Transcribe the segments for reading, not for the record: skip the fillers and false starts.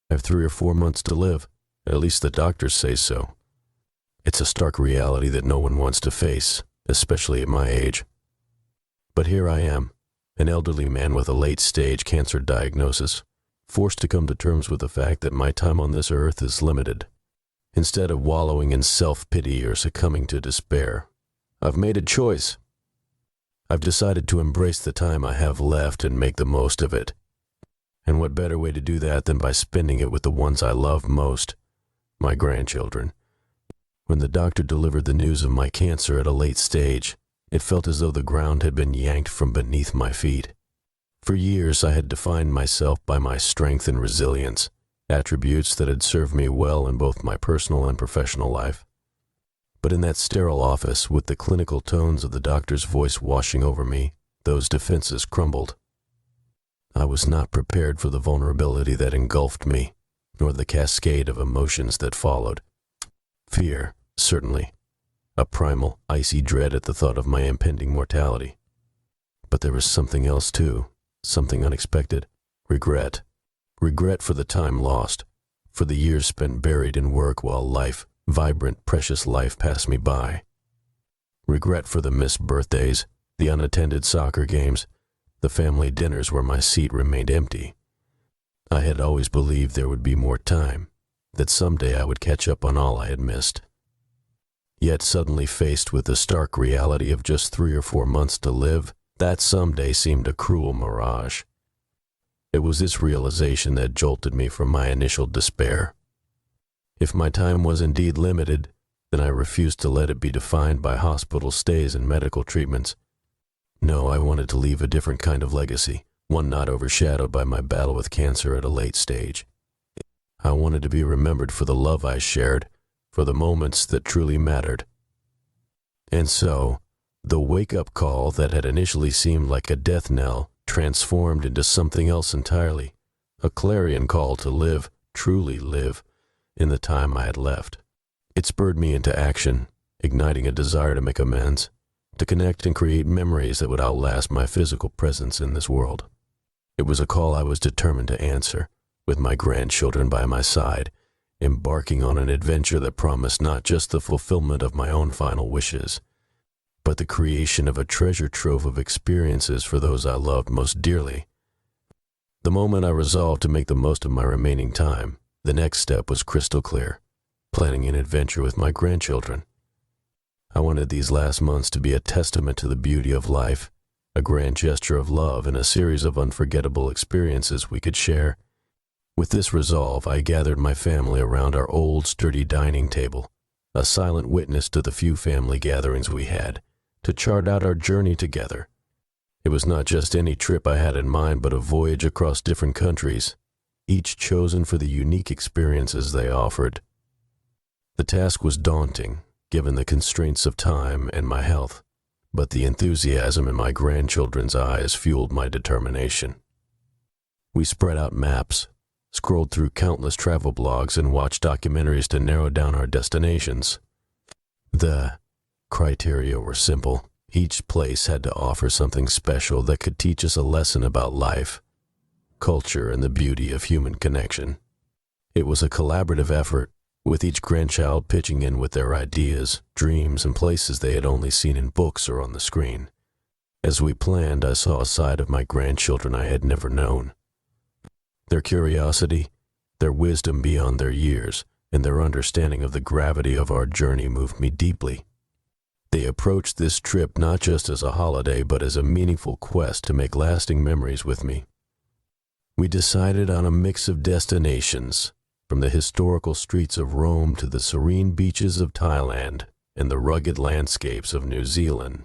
I have 3 or 4 months to live. At least the doctors say so. It's a stark reality that no one wants to face, especially at my age. But here I am, an elderly man with a late-stage cancer diagnosis, forced to come to terms with the fact that my time on this earth is limited. Instead of wallowing in self-pity or succumbing to despair, I've made a choice. I've decided to embrace the time I have left and make the most of it. And what better way to do that than by spending it with the ones I love most, my grandchildren. When the doctor delivered the news of my cancer at a late stage, it felt as though the ground had been yanked from beneath my feet. For years I had defined myself by my strength and resilience, attributes that had served me well in both my personal and professional life. But in that sterile office, with the clinical tones of the doctor's voice washing over me, those defenses crumbled. I was not prepared for the vulnerability that engulfed me, nor the cascade of emotions that followed. Fear, certainly, a primal, icy dread at the thought of my impending mortality. But there was something else too, something unexpected. Regret. Regret for the time lost, for the years spent buried in work while life, vibrant, precious life, passed me by. Regret for the missed birthdays, the unattended soccer games, the family dinners where my seat remained empty. I had always believed there would be more time, that someday I would catch up on all I had missed. Yet suddenly faced with the stark reality of just 3 or 4 months to live, that someday seemed a cruel mirage. It was this realization that jolted me from my initial despair. If my time was indeed limited, then I refused to let it be defined by hospital stays and medical treatments. No, I wanted to leave a different kind of legacy, one not overshadowed by my battle with cancer at a late stage. I wanted to be remembered for the love I shared, for the moments that truly mattered. And so, the wake-up call that had initially seemed like a death knell transformed into something else entirely, a clarion call to live, truly live, in the time I had left. It spurred me into action, igniting a desire to make amends, to connect and create memories that would outlast my physical presence in this world. It was a call I was determined to answer, with my grandchildren by my side, embarking on an adventure that promised not just the fulfillment of my own final wishes, but the creation of a treasure trove of experiences for those I loved most dearly. The moment I resolved to make the most of my remaining time, the next step was crystal clear, planning an adventure with my grandchildren. I wanted these last months to be a testament to the beauty of life, a grand gesture of love, and a series of unforgettable experiences we could share. With this resolve, I gathered my family around our old, sturdy dining table, a silent witness to the few family gatherings we had, to chart out our journey together. It was not just any trip I had in mind, but a voyage across different countries, each chosen for the unique experiences they offered. The task was daunting, given the constraints of time and my health, but the enthusiasm in my grandchildren's eyes fueled my determination. We spread out maps, scrolled through countless travel blogs, and watched documentaries to narrow down our destinations. The criteria were simple. Each place had to offer something special that could teach us a lesson about life, culture, and the beauty of human connection. It was a collaborative effort, with each grandchild pitching in with their ideas, dreams, and places they had only seen in books or on the screen. As we planned, I saw a side of my grandchildren I had never known. Their curiosity, their wisdom beyond their years, and their understanding of the gravity of our journey moved me deeply. They approached this trip not just as a holiday, but as a meaningful quest to make lasting memories with me. We decided on a mix of destinations, from the historical streets of Rome to the serene beaches of Thailand and the rugged landscapes of New Zealand.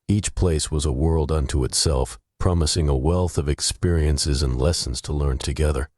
Each place was a world unto itself, promising a wealth of experiences and lessons to learn together.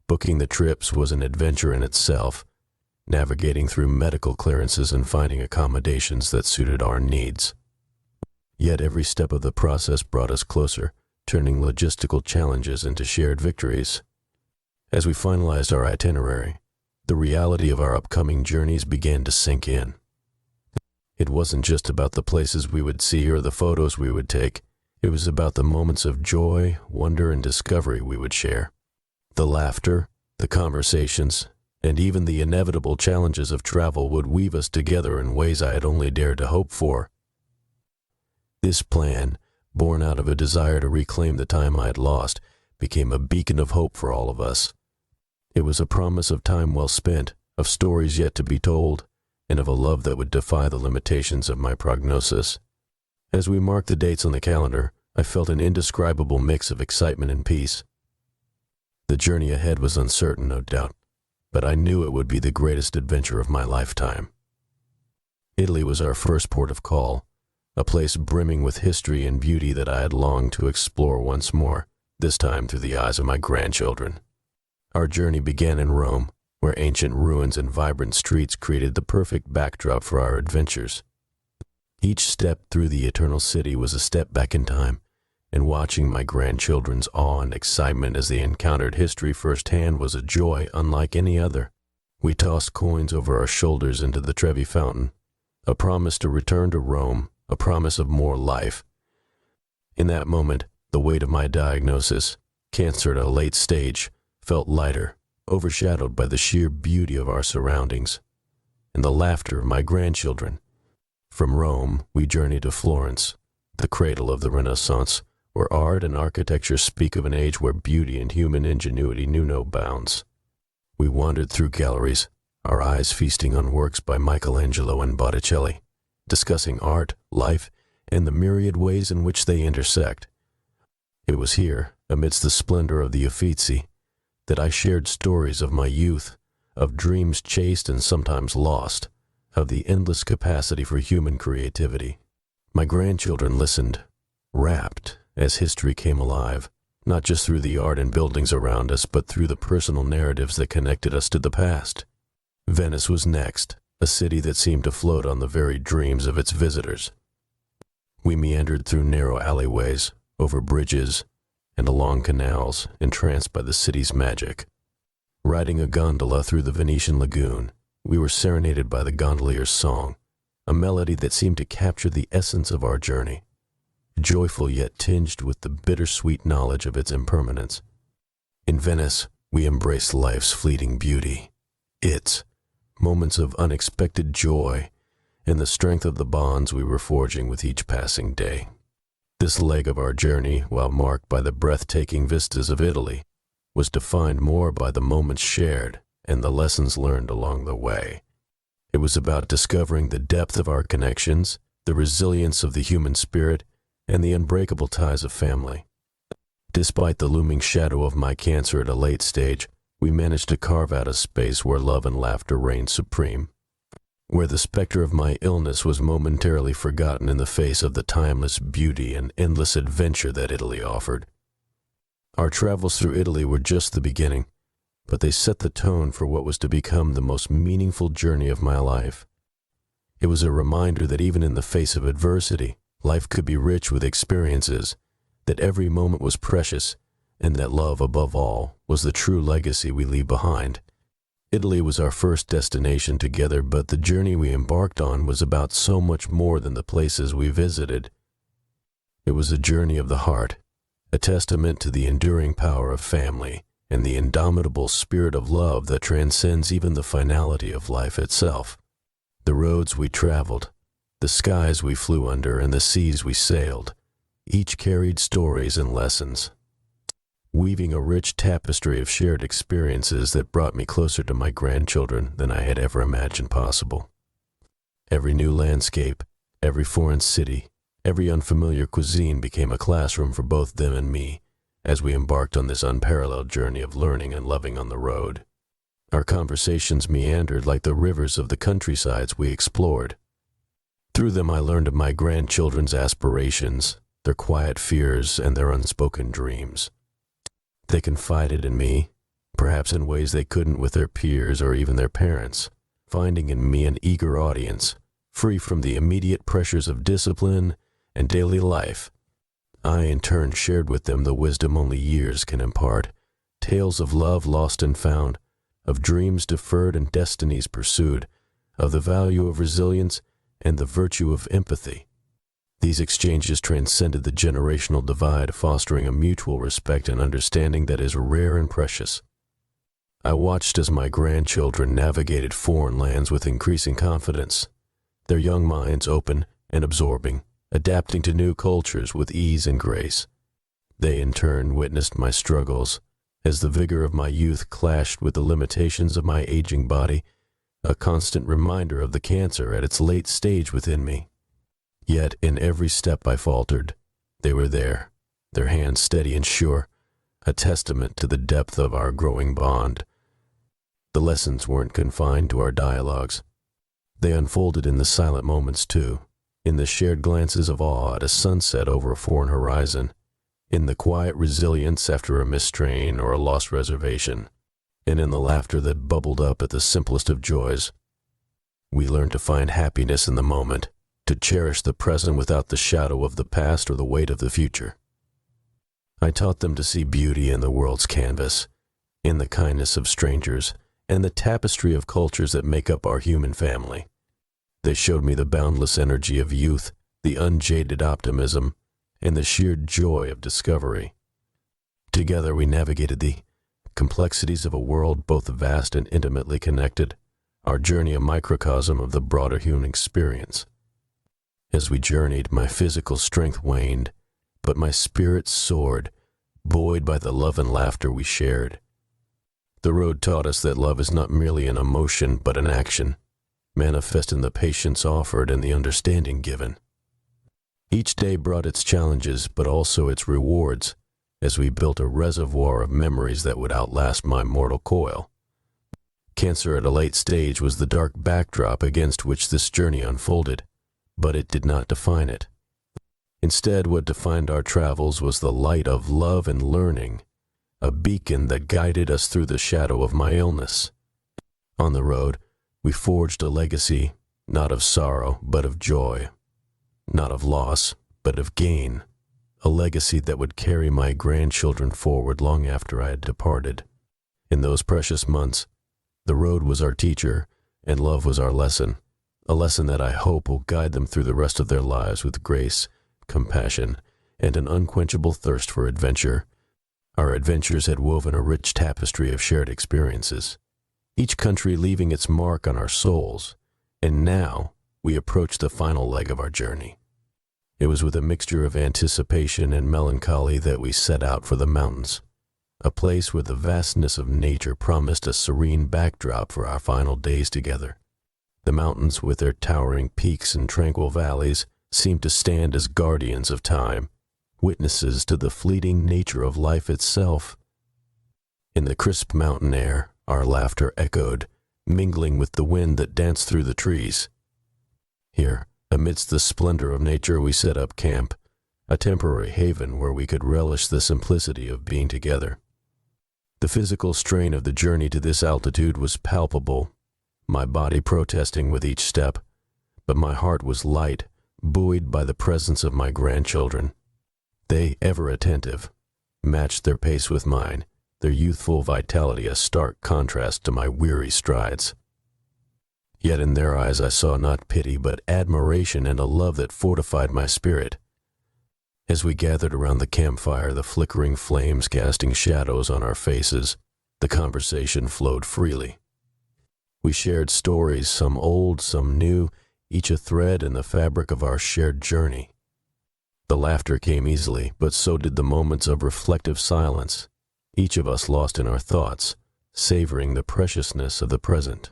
Booking the trips was an adventure in itself, navigating through medical clearances and finding accommodations that suited our needs. Yet every step of the process brought us closer, turning logistical challenges into shared victories. As we finalized our itinerary, the reality of our upcoming journeys began to sink in. It wasn't just about the places we would see or the photos we would take. It was about the moments of joy, wonder, and discovery we would share. The laughter, The conversations, and even the inevitable challenges of travel would weave us together in ways I had only dared to hope for. This plan, born out of a desire to reclaim the time I had lost, became a beacon of hope for all of us. It was a promise of time well spent, of stories yet to be told, and of a love that would defy the limitations of my prognosis. As we marked the dates on the calendar, I felt an indescribable mix of excitement and peace. The journey ahead was uncertain, no doubt, but I knew it would be the greatest adventure of my lifetime. Italy was our first port of call, a place brimming with history and beauty that I had longed to explore once more, this time through the eyes of my grandchildren. Our journey began in Rome, where ancient ruins and vibrant streets created the perfect backdrop for our adventures. Each step through the eternal city was a step back in time, and watching my grandchildren's awe and excitement as they encountered history firsthand was a joy unlike any other. We tossed coins over our shoulders into the Trevi Fountain, a promise to return to Rome, a promise of more life. In that moment, the weight of my diagnosis, cancer at a late stage, felt lighter, overshadowed by the sheer beauty of our surroundings and the laughter of my grandchildren. From Rome, we journeyed to Florence, the cradle of the Renaissance, where art and architecture speak of an age where beauty and human ingenuity knew no bounds. We wandered through galleries, our eyes feasting on works by Michelangelo and Botticelli, discussing art, life, and the myriad ways in which they intersect. It was here, amidst the splendor of the Uffizi, that I shared stories of my youth, of dreams chased and sometimes lost, of the endless capacity for human creativity. My grandchildren listened, rapt, as history came alive, not just through the art and buildings around us, but through the personal narratives that connected us to the past. Venice was next, a city that seemed to float on the very dreams of its visitors. We meandered through narrow alleyways, over bridges, and along canals, entranced by the city's magic. Riding a gondola through the Venetian lagoon, we were serenaded by the gondolier's song, a melody that seemed to capture the essence of our journey, joyful yet tinged with the bittersweet knowledge of its impermanence. In Venice, we embraced life's fleeting beauty, its moments of unexpected joy, and the strength of the bonds we were forging with each passing day. This leg of our journey, while marked by the breathtaking vistas of Italy, was defined more by the moments shared and the lessons learned along the way. It was about discovering the depth of our connections, the resilience of the human spirit, and the unbreakable ties of family. Despite the looming shadow of my cancer at a late stage, we managed to carve out a space where love and laughter reigned supreme, where the specter of my illness was momentarily forgotten in the face of the timeless beauty and endless adventure that Italy offered. Our travels through Italy were just the beginning, but they set the tone for what was to become the most meaningful journey of my life. It was a reminder that even in the face of adversity, life could be rich with experiences, that every moment was precious, and that love, above all, was the true legacy we leave behind. Italy was our first destination together, but the journey we embarked on was about so much more than the places we visited. It was a journey of the heart, a testament to the enduring power of family and the indomitable spirit of love that transcends even the finality of life itself. The roads we traveled, the skies we flew under, and the seas we sailed, each carried stories and lessons, weaving a rich tapestry of shared experiences that brought me closer to my grandchildren than I had ever imagined possible. Every new landscape, every foreign city, every unfamiliar cuisine became a classroom for both them and me as we embarked on this unparalleled journey of learning and loving on the road. Our conversations meandered like the rivers of the countrysides we explored. Through them I learned of my grandchildren's aspirations, their quiet fears, and their unspoken dreams. They confided in me, perhaps in ways they couldn't with their peers or even their parents, finding in me an eager audience, free from the immediate pressures of discipline and daily life. I, in turn, shared with them the wisdom only years can impart, tales of love lost and found, of dreams deferred and destinies pursued, of the value of resilience and the virtue of empathy. These exchanges transcended the generational divide, fostering a mutual respect and understanding that is rare and precious. I watched as my grandchildren navigated foreign lands with increasing confidence, their young minds open and absorbing, adapting to new cultures with ease and grace. They in turn witnessed my struggles as the vigor of my youth clashed with the limitations of my aging body, a constant reminder of the cancer at its late stage within me. Yet in every step I faltered, they were there, their hands steady and sure, a testament to the depth of our growing bond. The lessons weren't confined to our dialogues. They unfolded in the silent moments too, in the shared glances of awe at a sunset over a foreign horizon, in the quiet resilience after a mistrain or a lost reservation, and in the laughter that bubbled up at the simplest of joys. We learned to find happiness in the moment, to cherish the present without the shadow of the past or the weight of the future. I taught them to see beauty in the world's canvas, in the kindness of strangers, and the tapestry of cultures that make up our human family. They showed me the boundless energy of youth, the unjaded optimism, and the sheer joy of discovery. Together we navigated the complexities of a world both vast and intimately connected, our journey a microcosm of the broader human experience. As we journeyed, my physical strength waned, but my spirit soared, buoyed by the love and laughter we shared. The road taught us that love is not merely an emotion but an action, manifest in the patience offered and the understanding given. Each day brought its challenges, but also its rewards, as we built a reservoir of memories that would outlast my mortal coil. Cancer at a late stage was the dark backdrop against which this journey unfolded, but it did not define it. Instead, what defined our travels was the light of love and learning, a beacon that guided us through the shadow of my illness. On the road, we forged a legacy, not of sorrow, but of joy. Not of loss, but of gain, a legacy that would carry my grandchildren forward long after I had departed. In those precious months, the road was our teacher, and love was our lesson, a lesson that I hope will guide them through the rest of their lives with grace, compassion, and an unquenchable thirst for adventure. Our adventures had woven a rich tapestry of shared experiences, each country leaving its mark on our souls, and now we approached the final leg of our journey. It was with a mixture of anticipation and melancholy that we set out for the mountains, a place where the vastness of nature promised a serene backdrop for our final days together. The mountains, with their towering peaks and tranquil valleys, seemed to stand as guardians of time, witnesses to the fleeting nature of life itself. In the crisp mountain air, our laughter echoed, mingling with the wind that danced through the trees. Here, amidst the splendor of nature, we set up camp, a temporary haven where we could relish the simplicity of being together. The physical strain of the journey to this altitude was palpable, my body protesting with each step, but my heart was light, buoyed by the presence of my grandchildren. They, ever attentive, matched their pace with mine, their youthful vitality a stark contrast to my weary strides. Yet in their eyes I saw not pity but admiration and a love that fortified my spirit. As we gathered around the campfire, the flickering flames casting shadows on our faces, the conversation flowed freely. We shared stories, some old, some new, each a thread in the fabric of our shared journey. The laughter came easily, but so did the moments of reflective silence, each of us lost in our thoughts, savoring the preciousness of the present.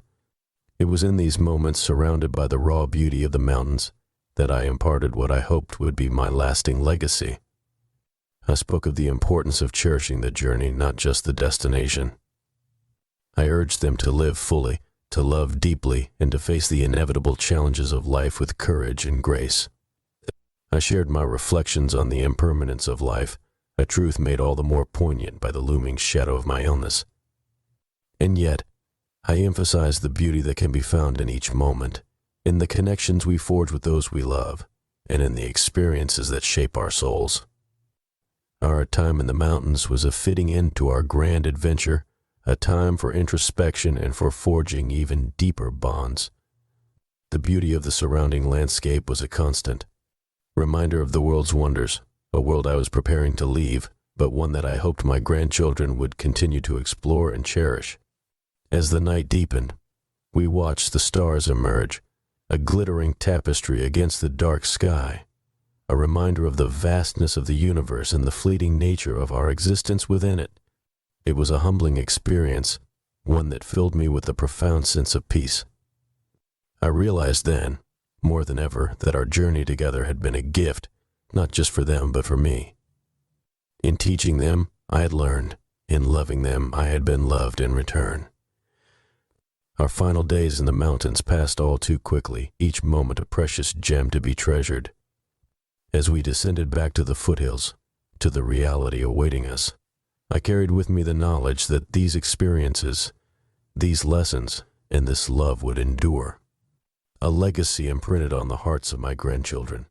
It was in these moments, surrounded by the raw beauty of the mountains, that I imparted what I hoped would be my lasting legacy. I spoke of the importance of cherishing the journey, not just the destination. I urged them to live fully, to love deeply, and to face the inevitable challenges of life with courage and grace. I shared my reflections on the impermanence of life, a truth made all the more poignant by the looming shadow of my illness. And yet, I emphasized the beauty that can be found in each moment, in the connections we forge with those we love, and in the experiences that shape our souls. Our time in the mountains was a fitting end to our grand adventure, a time for introspection and for forging even deeper bonds. The beauty of the surrounding landscape was a constant, reminder of the world's wonders, a world I was preparing to leave, but one that I hoped my grandchildren would continue to explore and cherish. As the night deepened, we watched the stars emerge, a glittering tapestry against the dark sky, a reminder of the vastness of the universe and the fleeting nature of our existence within it. It was a humbling experience, one that filled me with a profound sense of peace. I realized then, more than ever, that our journey together had been a gift, not just for them, but for me. In teaching them, I had learned. In loving them, I had been loved in return. Our final days in the mountains passed all too quickly, each moment a precious gem to be treasured. As we descended back to the foothills, to the reality awaiting us, I carried with me the knowledge that these experiences, these lessons, and this love would endure. A legacy imprinted on the hearts of my grandchildren.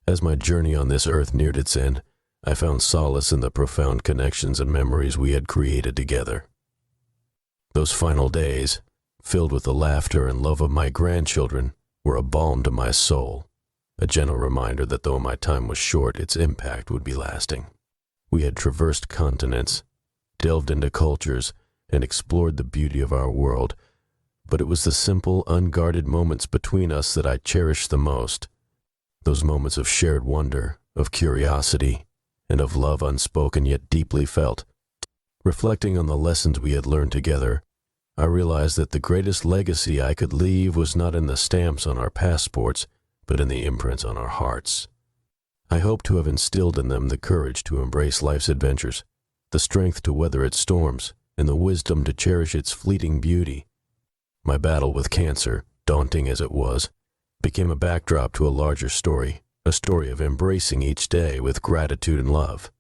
As my journey on this earth neared its end, I found solace in the profound connections and memories we had created together. Those final days, filled with the laughter and love of my grandchildren, were a balm to my soul, a gentle reminder that though my time was short, its impact would be lasting. We had traversed continents, delved into cultures, and explored the beauty of our world, but it was the simple, unguarded moments between us that I cherished the most. Those moments of shared wonder, of curiosity, and of love unspoken yet deeply felt. Reflecting on the lessons we had learned together, I realized that the greatest legacy I could leave was not in the stamps on our passports, but in the imprints on our hearts. I hope to have instilled in them the courage to embrace life's adventures, the strength to weather its storms, and the wisdom to cherish its fleeting beauty. My battle with cancer, daunting as it was, became a backdrop to a larger story, a story of embracing each day with gratitude and love.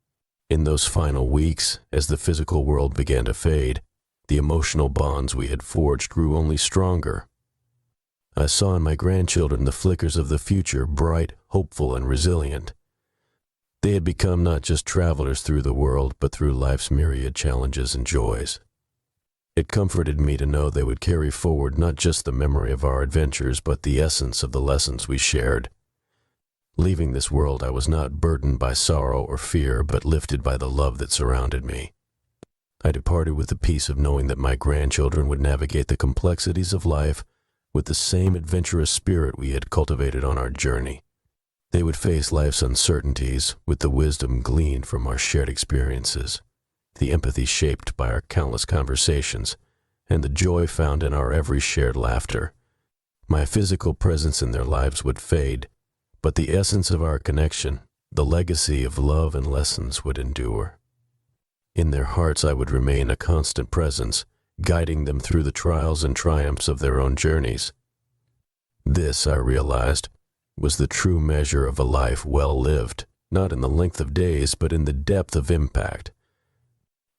In those final weeks, as the physical world began to fade, the emotional bonds we had forged grew only stronger. I saw in my grandchildren the flickers of the future, bright, hopeful, and resilient. They had become not just travelers through the world, but through life's myriad challenges and joys. It comforted me to know they would carry forward not just the memory of our adventures, but the essence of the lessons we shared. Leaving this world, I was not burdened by sorrow or fear, but lifted by the love that surrounded me. I departed with the peace of knowing that my grandchildren would navigate the complexities of life with the same adventurous spirit we had cultivated on our journey. They would face life's uncertainties with the wisdom gleaned from our shared experiences, the empathy shaped by our countless conversations, and the joy found in our every shared laughter. My physical presence in their lives would fade, but the essence of our connection, the legacy of love and lessons, would endure. In their hearts I would remain a constant presence, guiding them through the trials and triumphs of their own journeys. This, I realized, was the true measure of a life well lived, not in the length of days, but in the depth of impact.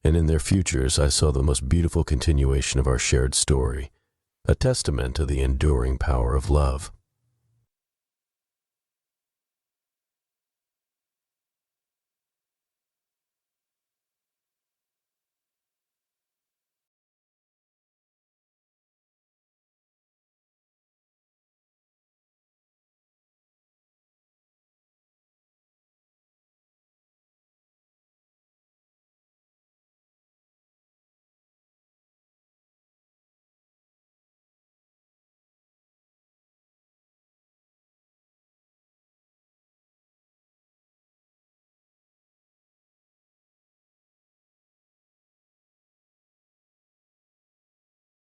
And in their futures I saw the most beautiful continuation of our shared story, a testament to the enduring power of love.